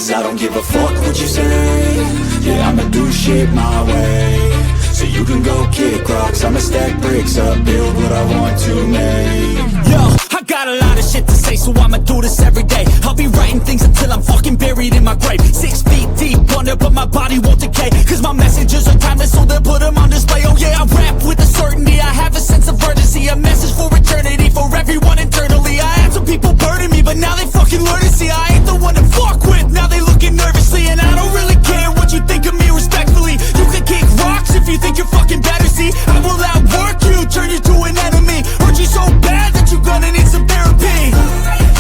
Cause I don't give a fuck what you say. Yeah, I'ma do shit my way. So you can go kick rocks, I'ma stack bricks up, build what I want to make. Yo, I got a lot of shit to say, so I'ma do this every day. I'll be writing things until I'm fucking buried in my grave. 6 feet deep under, but my body won't decay. Cause my messages are timeless, so they'll put them on display. Oh yeah, I rap with a certainty, I have a sense of urgency. A message for eternity, for everyone internally. I had some people burning me, but now they fucking learn to see I ain't the one to fuck with, now they looking nervously. And I don't really care what you think of me, respectfully. You can kick rocks if you think you're fucking better, see. I will outwork you, turn you to an enemy. Hurt you so bad that you're gonna need some therapy.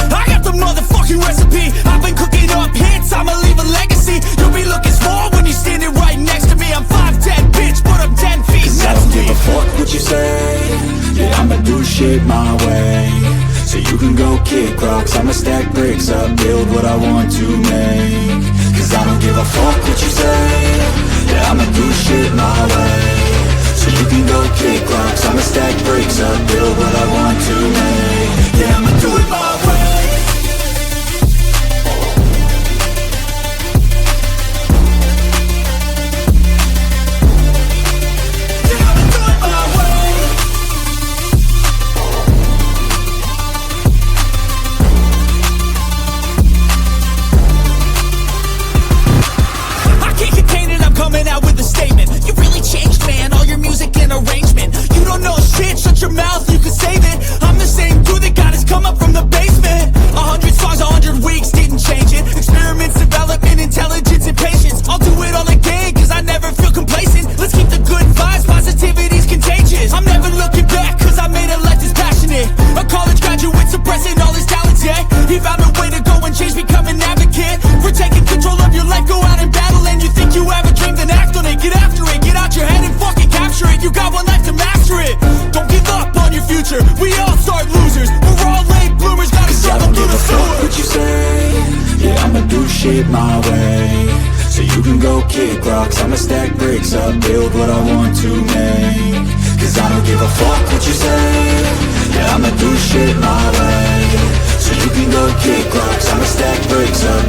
I got the motherfucking recipe, I've been cooking up hits, I'ma leave a legacy. You'll be looking small when you're standing right next to me. I'm 5'10", bitch, but I'm 10 feet Cause I don't give a fuck what you say. Yeah, I'ma do shit my way. So you can go kick rocks, I'ma stack bricks up, build what I want to make. Cause I don't give a fuck what you say. Yeah, I'ma do shit my way. So you can go kick rocks, I'ma stack bricks up, build what I want to make. Yeah, I'ma do it my way. Coming out with a statement. You really changed, man, all your music and arrangement. You don't know shit, shut your mouth, you can save it. I'm the same dude that got his come up from the basement. 100 songs, 100 weeks, didn't change it. Experiments, development, intelligence, and patience. I'll do it all again, cause I never feel complacent. Let's keep the good vibes, positivity's contagious. I'm never looking back, cause I made a life that's passionate. A college graduate suppressing all his talents, yeah. He found a way to go and change, become an advocate. For taking control of your life, go out and battle. And you think you have a dream, then act on it. Get after it, get out your head and fucking capture it. You got one life to master it. Don't give up on your future, we all start losers. We're all late bloomers, gotta struggle through the sewer. What you say? Yeah, I'ma do shit my way. So you can go kick rocks, I'ma stack bricks up, build what I want to make. Cause I don't give a fuck what you say. Yeah, I'ma do shit my way. So you can go kick rocks, I'ma stack bricks up,